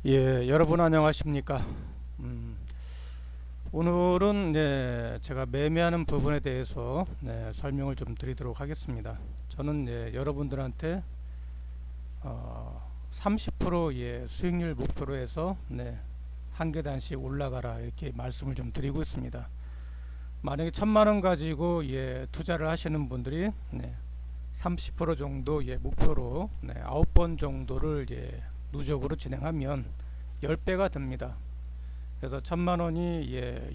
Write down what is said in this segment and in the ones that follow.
예, 여러분 안녕하십니까? 음, 오늘은 제가 매매하는 부분에 대해서 설명을 좀 드리도록 하겠습니다. 저는 여러분들한테 30% 수익률 목표로 해서 한 계단씩 올라가라 이렇게 말씀을 좀 드리고 있습니다. 만약에 1,000만 원 가지고 투자를 하시는 분들이 30% 정도 목표로 9번 정도를 누적으로 진행하면 10배가 됩니다. 그래서 1,000만 원이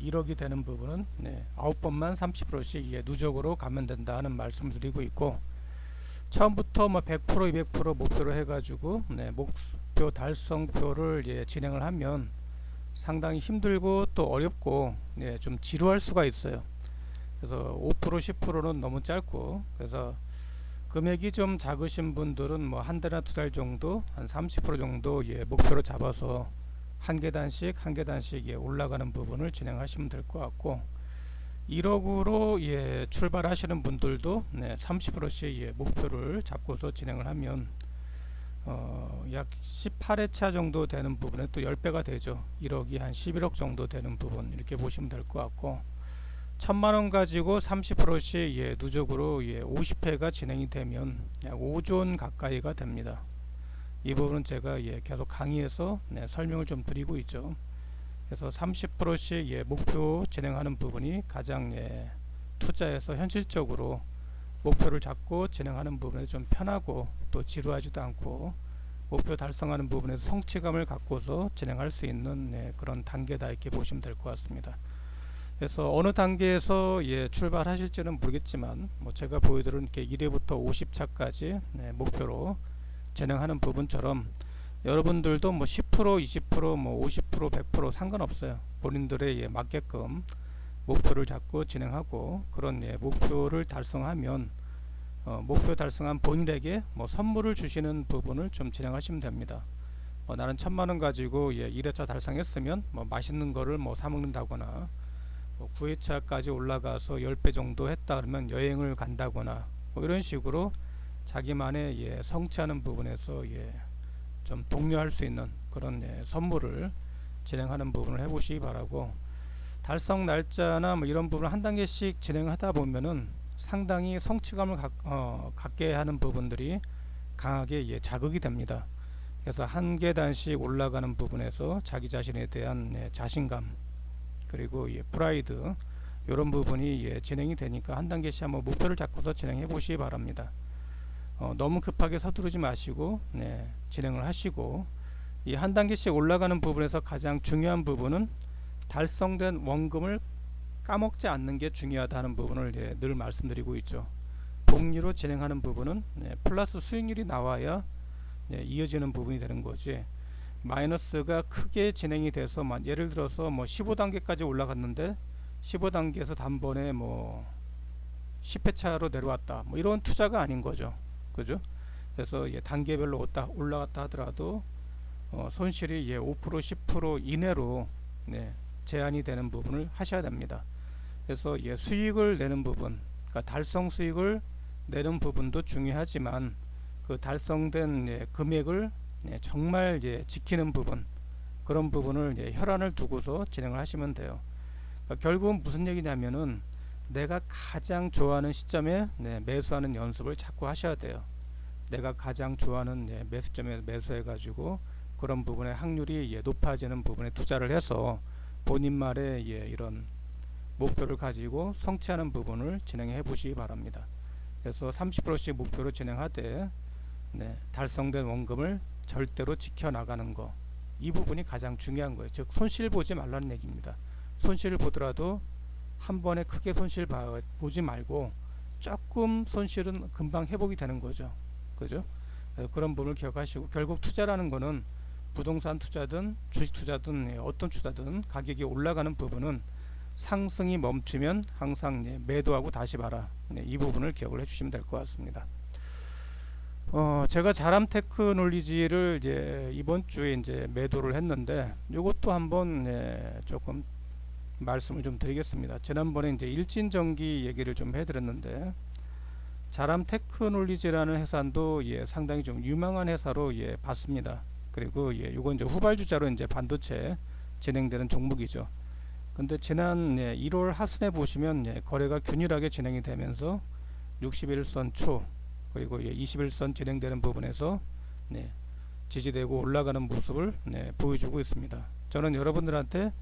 1억이 되는 부분은 9번만 30%씩 누적으로 가면 된다는 말씀을 드리고 있고, 처음부터 뭐 100%, 200% 목표로 해가지고 목표 달성표를 진행을 하면 상당히 힘들고 또 어렵고 좀 지루할 수가 있어요. 그래서 5%, 10%는 너무 짧고, 그래서 금액이 좀 작으신 분들은 뭐 한 달이나 두 달 정도 한 30% 정도 목표로 잡아서 한 계단씩 올라가는 부분을 진행하시면 될 것 같고, 1억으로 출발하시는 분들도 30%씩 목표를 잡고서 진행을 하면 약 18회차 정도 되는 부분에 또 10배가 되죠. 1억이 한 11억 정도 되는 부분 이렇게 보시면 될 것 같고, 1,000만 원 가지고 30%씩 누적으로 50회가 진행이 되면 약 5조 원 가까이가 됩니다. 이 부분은 제가 계속 강의에서 설명을 좀 드리고 있죠. 그래서 30%씩 목표 진행하는 부분이 가장 투자에서 현실적으로 목표를 잡고 진행하는 부분에 좀 편하고 또 지루하지도 않고 목표 달성하는 부분에서 성취감을 갖고서 진행할 수 있는 그런 단계다 이렇게 보시면 될 것 같습니다. 그래서 어느 단계에서 출발하실지는 모르겠지만 뭐 제가 보여드린 이렇게 1회부터 50차까지 목표로 진행하는 부분처럼 여러분들도 뭐 10%, 20%, 뭐 50%, 100% 상관없어요. 본인들의 맞게끔 목표를 잡고 진행하고, 그런 목표를 달성하면 목표 달성한 본인에게 뭐 선물을 주시는 부분을 좀 진행하시면 됩니다. 나는 1,000만 원 가지고 1회차 달성했으면 뭐 맛있는 거를 뭐 사 먹는다거나, 9회차까지 올라가서 10배 정도 했다 그러면 여행을 간다거나, 뭐 이런 식으로 자기만의 성취하는 부분에서 좀 독려할 수 있는 그런 선물을 진행하는 부분을 해보시기 바라고, 달성 날짜나 뭐 이런 부분을 한 단계씩 진행하다 보면은 상당히 성취감을 갖게 하는 부분들이 강하게 자극이 됩니다. 그래서 한 계단씩 올라가는 부분에서 자기 자신에 대한 자신감, 그리고 프라이드, 이런 부분이 진행이 되니까 한 단계씩 한번 목표를 잡고서 진행해 보시기 바랍니다. 너무 급하게 서두르지 마시고 진행을 하시고, 이 한 단계씩 올라가는 부분에서 가장 중요한 부분은 달성된 원금을 까먹지 않는 게 중요하다는 부분을 늘 말씀드리고 있죠. 복리로 진행하는 부분은 플러스 수익률이 나와야 이어지는 부분이 되는 거지, 마이너스가 크게 진행이 돼서 예를 들어서 뭐 15단계까지 올라갔는데 15단계에서 단번에 뭐 10회차로 내려왔다, 뭐 이런 투자가 아닌 거죠. 그죠? 그래서 단계별로 올라갔다 하더라도 손실이 5%, 10% 이내로 제한이 되는 부분을 하셔야 됩니다. 그래서 수익을 내는 부분, 그러니까 달성 수익을 내는 부분도 중요하지만 그 달성된 금액을 정말 지키는 부분, 그런 부분을 혈안을 두고서 진행을 하시면 돼요. 그러니까 결국은 무슨 얘기냐면은 내가 가장 좋아하는 시점에 매수하는 연습을 자꾸 하셔야 돼요. 내가 가장 좋아하는 매수점에 매수해 가지고 그런 부분의 확률이 높아지는 부분에 투자를 해서 본인만의 이런 목표를 가지고 성취하는 부분을 진행해 보시기 바랍니다. 그래서 30%씩 목표로 진행하되 달성된 원금을 절대로 지켜나가는 거, 이 부분이 가장 중요한 거예요. 즉 손실 보지 말라는 얘기입니다. 손실을 보더라도 한 번에 크게 손실 보지 말고 조금 손실은 금방 회복이 되는 거죠. 그죠? 그런 부분을 기억하시고, 결국 투자라는 거는 부동산 투자든 주식 투자든 어떤 투자든 가격이 올라가는 부분은 상승이 멈추면 항상 매도하고 다시 봐라, 이 부분을 기억을 해주시면 될 것 같습니다. 제가 자람 테크놀리지를 이번 주에 매도를 했는데, 이것도 한번 조금 말씀을 좀 드리겠습니다. 지난번에 일진전기 얘기를 좀 해드렸는데, 자람 테크놀리지라는 회사도 상당히 좀 유망한 회사로 봤습니다. 그리고 이건 이제 후발주자로 이제 반도체 진행되는 종목이죠. 근데 지난 1월 하순에 보시면 거래가 균일하게 진행이 되면서 61선 초 그리고 21선 진행되는 부분에서 지지되고 올라가는 모습을 보여주고 있습니다. 저는 여러분들한테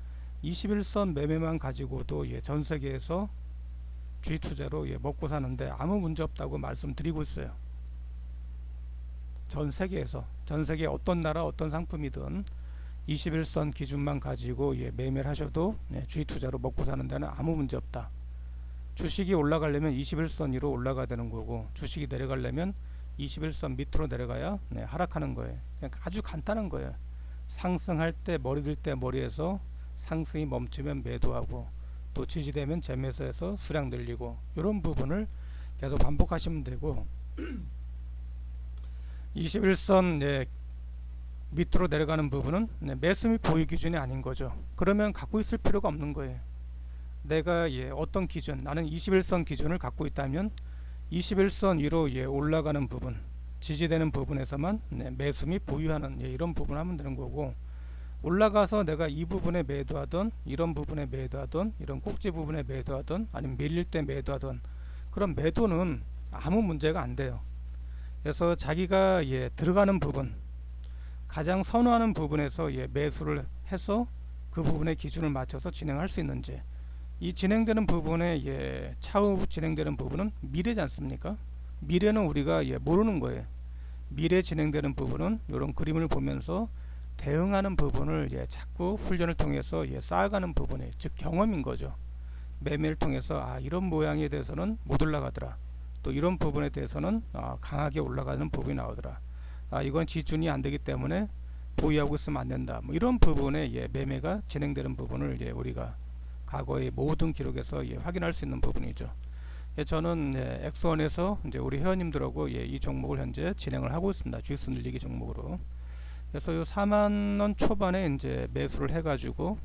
21선 매매만 가지고도 전 세계에서 주식 투자로 먹고 사는데 아무 문제 없다고 말씀드리고 있어요. 전 세계에서, 전 세계 어떤 나라 어떤 상품이든 21선 기준만 가지고 매매를 하셔도 주식 투자로 먹고 사는 데는 아무 문제 없다. 주식이 올라가려면 21선 위로 올라가야 되는 거고, 주식이 내려가려면 21선 밑으로 내려가야 하락하는 거예요. 그냥 아주 간단한 거예요. 상승할 때 머리 들 때 머리에서 상승이 멈추면 매도하고, 또 지지되면 재매수해서 수량 늘리고, 이런 부분을 계속 반복하시면 되고 21선 밑으로 내려가는 부분은 매수 및 보유 기준이 아닌 거죠. 그러면 갖고 있을 필요가 없는 거예요. 내가 어떤 기준, 나는 21선 기준을 갖고 있다면 21선 위로 올라가는 부분, 지지되는 부분에서만 매수 및 보유하는 이런 부분을 하면 되는 거고, 올라가서 내가 이 부분에 매도하던, 이런 부분에 매도하던, 이런 꼭지 부분에 매도하던, 아니면 밀릴 때 매도하던, 그런 매도는 아무 문제가 안 돼요. 그래서 자기가 들어가는 부분, 가장 선호하는 부분에서 매수를 해서 그 부분의 기준을 맞춰서 진행할 수 있는지, 이 진행되는 부분에 차후 진행되는 부분은 미래지 않습니까? 미래는 우리가 모르는 거예요. 미래 진행되는 부분은 이런 그림을 보면서 대응하는 부분을 자꾸 훈련을 통해서 쌓아가는 부분이, 즉 경험인 거죠. 매매를 통해서 이런 모양에 대해서는 못 올라가더라, 또 이런 부분에 대해서는 강하게 올라가는 부분이 나오더라, 이건 지준이 안 되기 때문에 보유하고 있으면 안 된다, 뭐 이런 부분에 매매가 진행되는 부분을 우리가 과거의 모든 기록에서 확인할 수 있는 부분이죠. 저는 엑스원에서 이제 우리 회원님들하고 이 종목을 현재 진행을 하고 있습니다. 주식 늘리기 종목으로. 그래서 요 4만원 초반에 이제 매수를 해가지고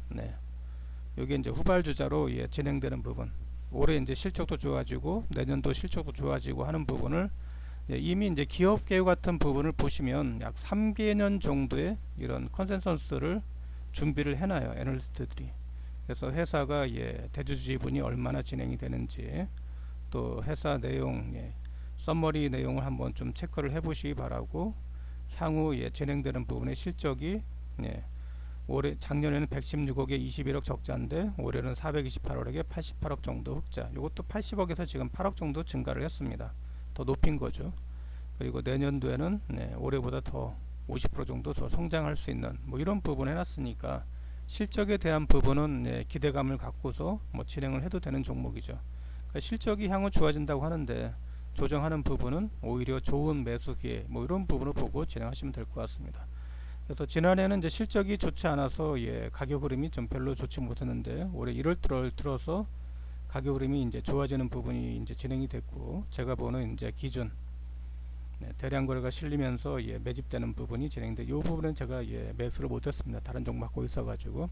여기 이제 후발주자로 진행되는 부분, 올해 이제 실적도 좋아지고 내년도 실적도 좋아지고 하는 부분을 이미 이제 기업 계획 같은 부분을 보시면 약 3개년 정도의 이런 컨센서스를 준비를 해놔요, 애널리스트들이. 그래서 회사가 대주 지분이 얼마나 진행이 되는지, 또 회사 내용, 서머리 내용을 한번 좀 체크를 해보시기 바라고, 향후 진행되는 부분의 실적이 올해 작년에는 116억에 21억 적자인데 올해는 428억에 88억 정도 흑자. 이것도 80억에서 지금 8억 정도 증가를 했습니다. 더 높인 거죠. 그리고 내년도에는 올해보다 더 50% 정도 더 성장할 수 있는 뭐 이런 부분 해놨으니까, 실적에 대한 부분은 기대감을 갖고서 뭐 진행을 해도 되는 종목이죠. 그러니까 실적이 향후 좋아진다고 하는데 조정하는 부분은 오히려 좋은 매수 기회, 뭐 이런 부분을 보고 진행하시면 될 것 같습니다. 그래서 지난해는 이제 실적이 좋지 않아서 가격 흐름이 좀 별로 좋지 못했는데, 올해 1월 들어서 가격 흐름이 이제 좋아지는 부분이 이제 진행이 됐고, 제가 보는 이제 기준 대량 거래가 실리면서 매집되는 부분이 진행돼, 이 부분은 제가 매수를 못했습니다. 다른 종목 갖고 있어가지고.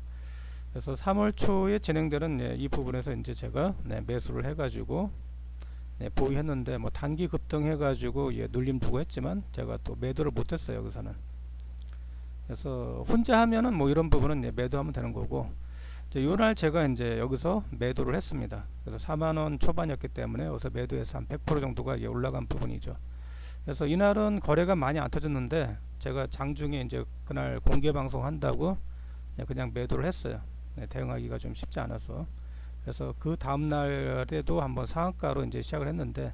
그래서 3월 초에 진행되는 이 부분에서 이제 제가 매수를 해가지고 보유했는데, 뭐 단기 급등해가지고 눌림 주고 했지만 제가 또 매도를 못했어요, 여기서는. 그래서 혼자 하면은 뭐 이런 부분은 매도하면 되는 거고, 요날 제가 이제 여기서 매도를 했습니다. 그래서 4만원 초반이었기 때문에 여기서 매도해서 한 100% 정도가 올라간 부분이죠. 그래서 이날은 거래가 많이 안 터졌는데, 제가 장중에 이제 그날 공개 방송 한다고 그냥 매도를 했어요. 대응하기가 좀 쉽지 않아서. 그래서 그 다음날에도 한번 상한가로 이제 시작을 했는데,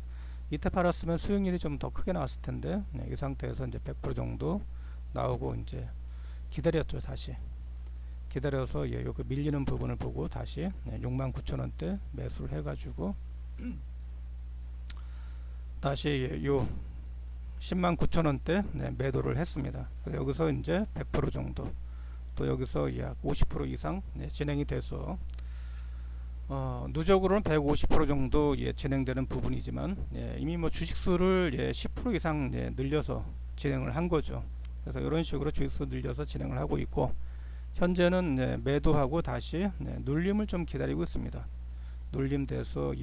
이때 팔았으면 수익률이 좀 더 크게 나왔을 텐데, 이 상태에서 이제 100% 정도 나오고 이제 기다렸죠. 다시 기다려서 여기 밀리는 부분을 보고 다시 69,000원대 매수를 해가지고 다시 요 109,000원대 매도를 했습니다. 그래서 여기서 이제 100% 정도, 또 여기서 약 50% 이상 진행이 돼서 누적으로는 150% 정도 진행되는 부분이지만, 이미 뭐 주식수를 10% 이상 늘려서 진행을 한 거죠. 그래서 이런 식으로 주식수 늘려서 진행을 하고 있고, 현재는 매도하고 다시 눌림을 좀 기다리고 있습니다. 눌림돼서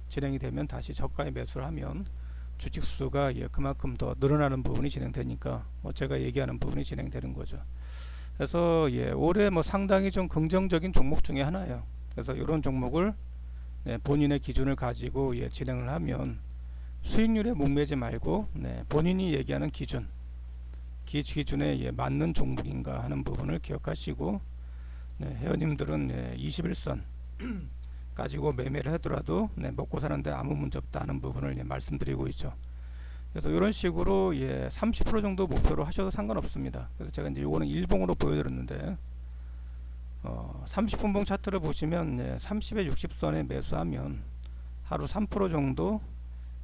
진행이 되면 다시 저가에 매수를 하면 주식 수가 그만큼 더 늘어나는 부분이 진행되니까 제가 얘기하는 부분이 진행되는 거죠. 그래서 올해 상당히 좀 긍정적인 종목 중에 하나예요. 그래서 이런 종목을 본인의 기준을 가지고 진행을 하면 수익률에 목매지 말고 본인이 얘기하는 기준에 맞는 종목인가 하는 부분을 기억하시고, 회원님들은 21선 가지고 매매를 하더라도 먹고 사는데 아무 문제 없다 하는 부분을 말씀드리고 있죠. 그래서 이런 식으로 30% 정도 목표로 하셔도 상관없습니다. 그래서 제가 이제 요거는 일봉으로 보여드렸는데 30분봉 차트를 보시면 30에 60선에 매수하면 하루 3% 정도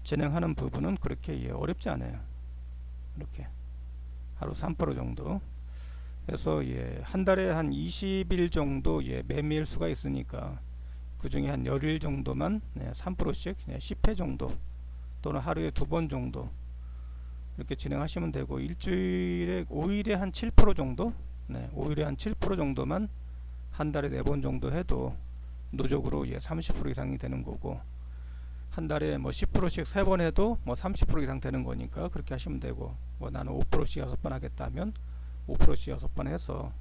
진행하는 부분은 그렇게 어렵지 않아요. 이렇게 하루 3% 정도. 그래서 한 달에 한 20일 정도 매매일 수가 있으니까 그 중에 한 열일 정도만 3%씩 10회 정도 또는 하루에 2번 정도 이렇게 진행하시면 되고, 일주일에 5일에 한 7% 정도, 5일에 한 7% 정도만 한 달에 4번 정도 해도 누적으로 30% 이상이 되는 거고, 한 달에 10%씩 3번 해도 30% 이상 되는 거니까 그렇게 하시면 되고, 나는 5%씩 6번 하겠다면 5%씩 6번 해서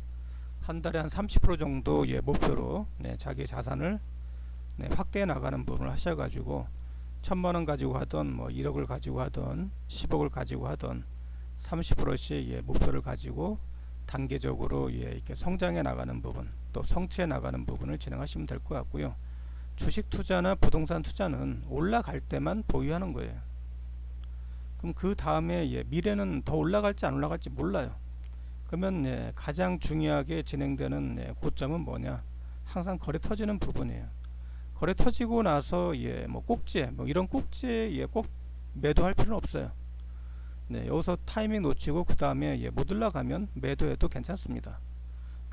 한 달에 한 30% 정도 목표로 자기 자산을 확대해 나가는 부분을 하셔가지고 1000만원 가지고 하던 1억을 가지고 하던 10억을 가지고 하던 30%씩 목표를 가지고 단계적으로 이렇게 성장해 나가는 부분, 또 성취해 나가는 부분을 진행하시면 될 것 같고요. 주식 투자나 부동산 투자는 올라갈 때만 보유하는 거예요. 그럼 그 다음에 미래는 더 올라갈지 안 올라갈지 몰라요. 그러면 가장 중요하게 진행되는 고점은 뭐냐? 항상 거래 터지는 부분이에요. 거래 터지고 나서 꼭지에 이런 꼭지에 꼭 매도할 필요는 없어요. 여기서 타이밍 놓치고 그 다음에 못 올라가면 매도해도 괜찮습니다.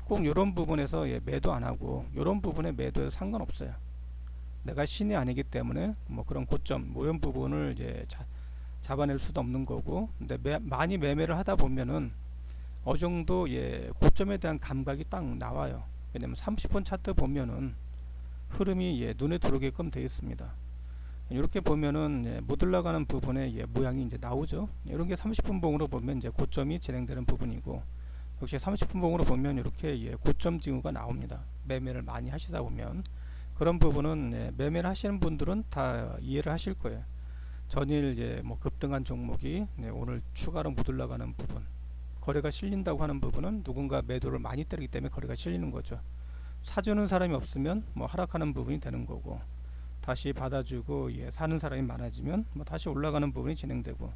꼭 이런 부분에서 매도 안 하고 이런 부분에 매도해도 상관없어요. 내가 신이 아니기 때문에 그런 고점 이런 부분을 잡아낼 수도 없는 거고, 근데 많이 매매를 하다 보면은 어느 정도 고점에 대한 감각이 딱 나와요. 왜냐면 30분 차트 보면은 흐름이 눈에 들어오게끔 되어 있습니다. 이렇게 보면은 못 올라가는 부분에 모양이 이제 나오죠. 이런 게 30분 봉으로 보면 이제 고점이 진행되는 부분이고, 역시 30분 봉으로 보면 이렇게 고점 징후가 나옵니다. 매매를 많이 하시다 보면 그런 부분은 매매를 하시는 분들은 다 이해를 하실 거예요. 전일 급등한 종목이 오늘 추가로 못 올라가는 부분, 거래가 실린다고 하는 부분은 누군가 매도를 많이 때리기 때문에 거래가 실리는 거죠. 사주는 사람이 없으면 하락하는 부분이 되는 거고, 다시 받아주고 사는 사람이 많아지면 다시 올라가는 부분이 진행되고,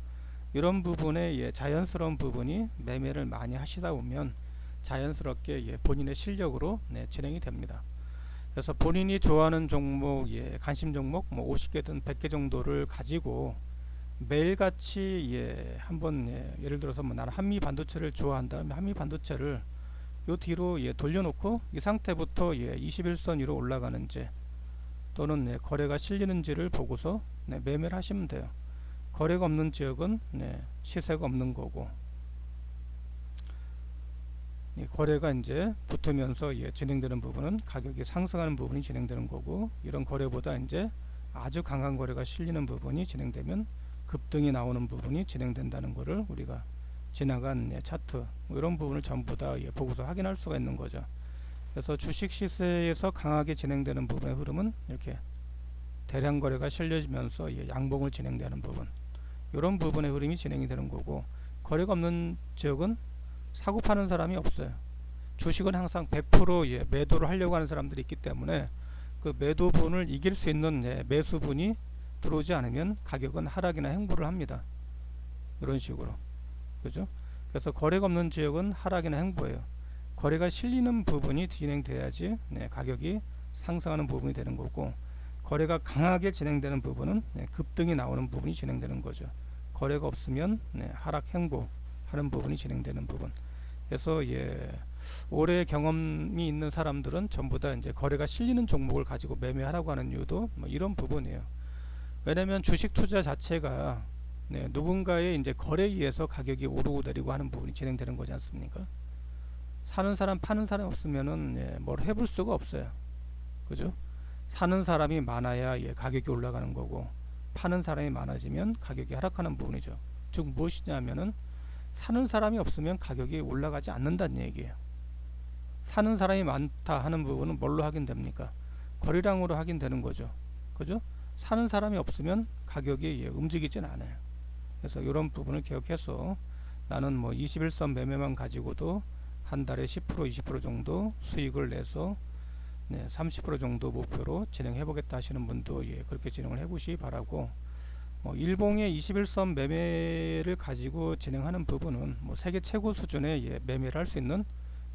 이런 부분에 자연스러운 부분이 매매를 많이 하시다 보면 자연스럽게 본인의 실력으로 진행이 됩니다. 그래서 본인이 좋아하는 종목, 관심 종목 50개든 100개 정도를 가지고 매일같이 한번 예를 들어서 나는 한미 반도체를 좋아한다면 한미 반도체를 요 뒤로 돌려놓고 이 상태부터 21선 위로 올라가는지 또는 거래가 실리는지를 보고서 매매를 하시면 돼요. 거래가 없는 지역은 시세가 없는 거고, 거래가 이제 붙으면서 진행되는 부분은 가격이 상승하는 부분이 진행되는 거고, 이런 거래보다 이제 아주 강한 거래가 실리는 부분이 진행되면 급등이 나오는 부분이 진행된다는 것을 우리가 지나간 차트 이런 부분을 전부 다 보고서 확인할 수가 있는 거죠. 그래서 주식 시세에서 강하게 진행되는 부분의 흐름은 이렇게 대량 거래가 실려지면서 양봉을 진행되는 부분, 이런 부분의 흐름이 진행이 되는 거고, 거래가 없는 지역은 사고 파는 사람이 없어요. 주식은 항상 100% 매도를 하려고 하는 사람들이 있기 때문에 그 매도분을 이길 수 있는 매수분이 들어오지 않으면 가격은 하락이나 횡보를 합니다. 이런 식으로, 그죠? 그래서 거래가 없는 지역은 하락이나 횡보예요. 거래가 실리는 부분이 진행돼야지 가격이 상승하는 부분이 되는 거고, 거래가 강하게 진행되는 부분은 급등이 나오는 부분이 진행되는 거죠. 거래가 없으면 하락 횡보 하는 부분이 진행되는 부분. 그래서 올해 경험이 있는 사람들은 전부 다 이제 거래가 실리는 종목을 가지고 매매하라고 하는 이유도 이런 부분이에요. 왜냐면 주식 투자 자체가 누군가의 이제 거래에 의해서 가격이 오르고 내리고 하는 부분이 진행되는 거지 않습니까? 사는 사람 파는 사람 없으면은 뭘 해볼 수가 없어요. 그죠? 사는 사람이 많아야 가격이 올라가는 거고, 파는 사람이 많아지면 가격이 하락하는 부분이죠. 즉 무엇이냐면은 사는 사람이 없으면 가격이 올라가지 않는다는 얘기예요. 사는 사람이 많다 하는 부분은 뭘로 확인됩니까? 거래량으로 확인되는 거죠. 그죠? 사는 사람이 없으면 가격이 움직이진 않아요. 그래서 이런 부분을 기억해서 나는 뭐 21선 매매만 가지고도 한 달에 10% 20% 정도 수익을 내서 30% 정도 목표로 진행해 보겠다 하시는 분도 그렇게 진행을 해 보시기 바라고, 일봉의 21선 매매를 가지고 진행하는 부분은 뭐 세계 최고 수준의 매매를 할 수 있는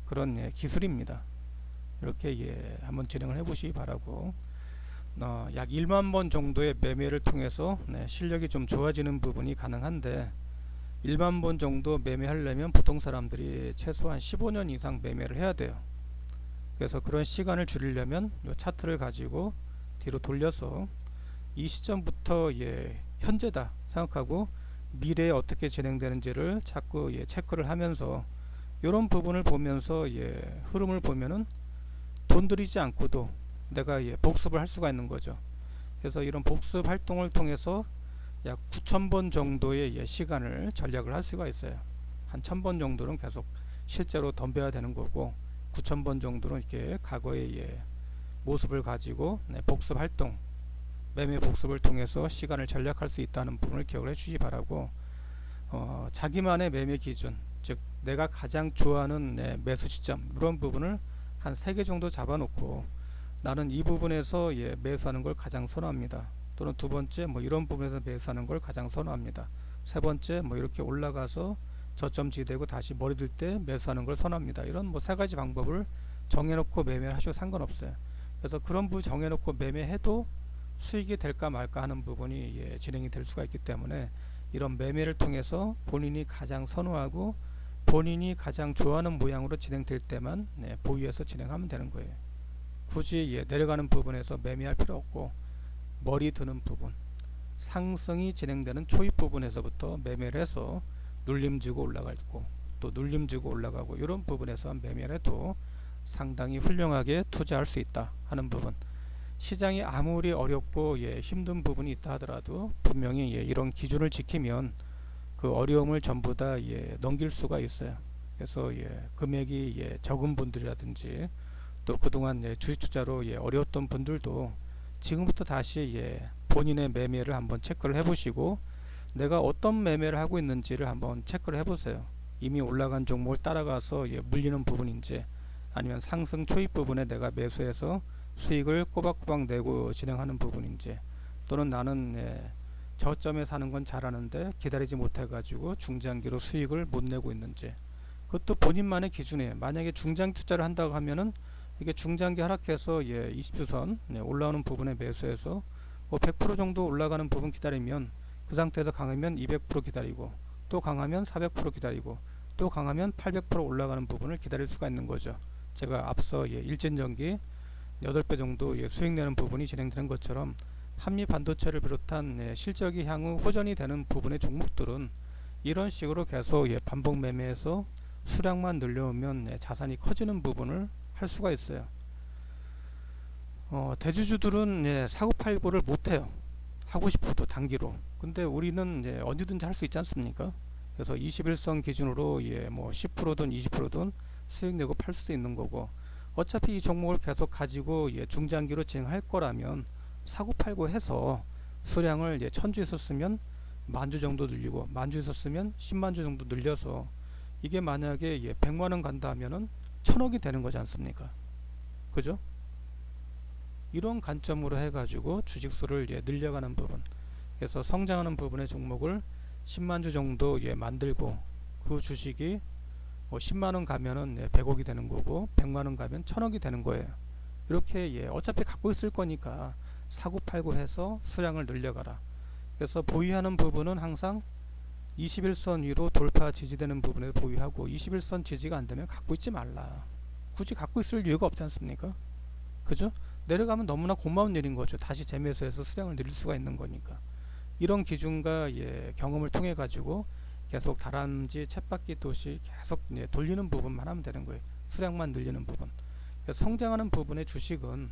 그런 기술입니다. 이렇게 한번 진행을 해 보시기 바라고, 약 1만 번 정도의 매매를 통해서 실력이 좀 좋아지는 부분이 가능한데, 1만 번 정도 매매하려면 보통 사람들이 최소한 15년 이상 매매를 해야 돼요. 그래서 그런 시간을 줄이려면 이 차트를 가지고 뒤로 돌려서 이 시점부터 현재다 생각하고 미래에 어떻게 진행되는지를 자꾸 체크를 하면서 이런 부분을 보면서 흐름을 보면은 돈 들이지 않고도 내가 복습을 할 수가 있는 거죠. 그래서 이런 복습 활동을 통해서 약 9,000번 정도의 시간을 전략을 할 수가 있어요. 한 1,000번 정도는 계속 실제로 덤벼야 되는 거고, 9,000번 정도는 이렇게 과거의 모습을 가지고 복습 활동, 매매 복습을 통해서 시간을 전략할 수 있다는 부분을 기억을 해주시기 바라고, 자기만의 매매 기준, 즉 내가 가장 좋아하는 매수 지점, 이런 부분을 한 3개 정도 잡아놓고 나는 이 부분에서 매수하는 걸 가장 선호합니다. 또는 두 번째 뭐 이런 부분에서 매수하는 걸 가장 선호합니다. 세 번째 뭐 이렇게 올라가서 저점 지대고 다시 머리 들 때 매수하는 걸 선호합니다. 이런 뭐 3가지 방법을 정해놓고 매매를 하셔도 상관없어요. 그래서 그런 부분 정해놓고 매매해도 수익이 될까 말까 하는 부분이 진행이 될 수가 있기 때문에, 이런 매매를 통해서 본인이 가장 선호하고 본인이 가장 좋아하는 모양으로 진행될 때만 보유해서 진행하면 되는 거예요. 굳이 내려가는 부분에서 매매할 필요 없고, 머리 드는 부분, 상승이 진행되는 초입 부분에서부터 매매를 해서 눌림 주고 올라가고 또 눌림 주고 올라가고, 이런 부분에서 매매를 해도 상당히 훌륭하게 투자할 수 있다 하는 부분. 시장이 아무리 어렵고 힘든 부분이 있다 하더라도 분명히 이런 기준을 지키면 그 어려움을 전부 다 넘길 수가 있어요. 그래서 금액이 적은 분들이라든지 또 그동안 주식 투자로 어려웠던 분들도 지금부터 다시 본인의 매매를 한번 체크를 해보시고, 내가 어떤 매매를 하고 있는지를 한번 체크를 해보세요. 이미 올라간 종목을 따라가서 물리는 부분인지, 아니면 상승 초입 부분에 내가 매수해서 수익을 꼬박꼬박 내고 진행하는 부분인지, 또는 나는 저점에 사는 건 잘하는데 기다리지 못해 가지고 중장기로 수익을 못 내고 있는지, 그것도 본인만의 기준이에요. 만약에 중장기 투자를 한다고 하면은 이게 중장기 하락해서 20주선 올라오는 부분에 매수해서 100% 정도 올라가는 부분 기다리면, 그 상태에서 강하면 200% 기다리고, 또 강하면 400% 기다리고, 또 강하면 800% 올라가는 부분을 기다릴 수가 있는 거죠. 제가 앞서 일진전기 8배 정도 수익 내는 부분이 진행되는 것처럼, 한미 반도체를 비롯한 실적이 향후 호전이 되는 부분의 종목들은 이런 식으로 계속 반복 매매해서 수량만 늘려오면 자산이 커지는 부분을 할 수가 있어요. 대주주들은 사고팔고를 못해요. 하고 싶어도 단기로. 근데 우리는 언제든지 할 수 있지 않습니까? 그래서 21선 기준으로 뭐 10%든 20%든 수익 내고 팔 수 있는 거고, 어차피 이 종목을 계속 가지고 중장기로 진행할 거라면 사고팔고 해서 수량을 1000주 있었으면 10,000주 정도 늘리고, 10,000주 있었으면 100,000주 정도 늘려서, 이게 만약에 100만원 간다 하면은 1000억이 되는 거지 않습니까? 그죠? 이런 관점으로 해가지고 주식수를 늘려가는 부분, 그래서 성장하는 부분의 종목을 10만주 정도 만들고, 그 주식이 뭐 10만원 가면은 100억이 되는 거고, 100만원 가면 1000억이 되는 거예요. 이렇게 어차피 갖고 있을 거니까 사고팔고 해서 수량을 늘려가라. 그래서 보유하는 부분은 항상 21선 위로 돌파 지지되는 부분에 보유하고, 21선 지지가 안되면 갖고 있지 말라. 굳이 갖고 있을 이유가 없지 않습니까? 그죠? 내려가면 너무나 고마운 일인 거죠. 다시 재매수해서 수량을 늘릴 수가 있는 거니까. 이런 기준과 경험을 통해 가지고 계속 다람쥐 쳇바퀴 도시 계속 돌리는 부분만 하면 되는 거예요. 수량만 늘리는 부분. 그래서 성장하는 부분의 주식은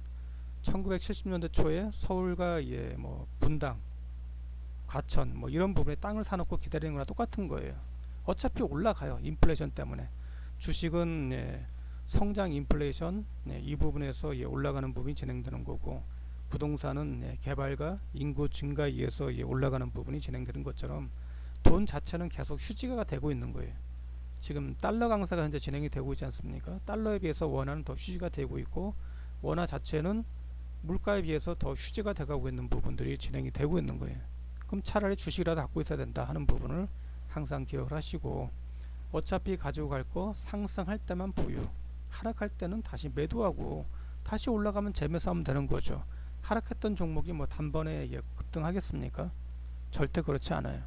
1970년대 초에 서울과 뭐 분당, 과천 뭐 이런 부분에 땅을 사놓고 기다리는 거나 똑같은 거예요. 어차피 올라가요. 인플레이션 때문에. 주식은 예, 성장 인플레이션 이 부분에서 예, 올라가는 부분이 진행되는 거고, 부동산은 예, 개발과 인구 증가에 의해서 예, 올라가는 부분이 진행되는 것처럼 돈 자체는 계속 휴지가 되고 있는 거예요. 지금 달러 강세가 현재 진행이 되고 있지 않습니까? 달러에 비해서 원화는 더 휴지가 되고 있고, 원화 자체는 물가에 비해서 더 휴지가 돼가고 있는 부분들이 진행이 되고 있는 거예요. 그럼 차라리 주식이라도 갖고 있어야 된다 하는 부분을 항상 기억을 하시고, 어차피 가지고 갈 거 상승할 때만 보유, 하락할 때는 다시 매도하고 다시 올라가면 재매수 하면 되는 거죠. 하락했던 종목이 뭐 단번에 급등하겠습니까? 절대 그렇지 않아요.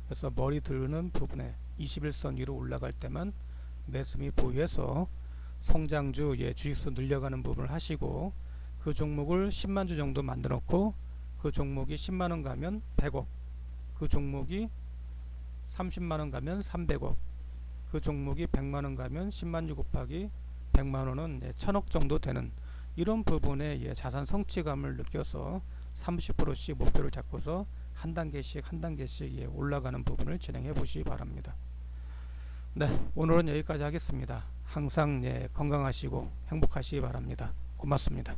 그래서 머리 드는 부분에 21선 위로 올라갈 때만 매수 및 보유해서 성장주 주식수 늘려가는 부분을 하시고, 그 종목을 10만 주 정도 만들어 놓고 그 종목이 10만원 가면 100억, 그 종목이 30만원 가면 300억, 그 종목이 100만원 가면 10만 주 곱하기 100만원은 1000억 정도 되는 이런 부분에 자산 성취감을 느껴서 30%씩 목표를 잡고서 한 단계씩 올라가는 부분을 진행해 보시기 바랍니다. 네, 오늘은 여기까지 하겠습니다. 항상 건강하시고 행복하시기 바랍니다. 고맙습니다.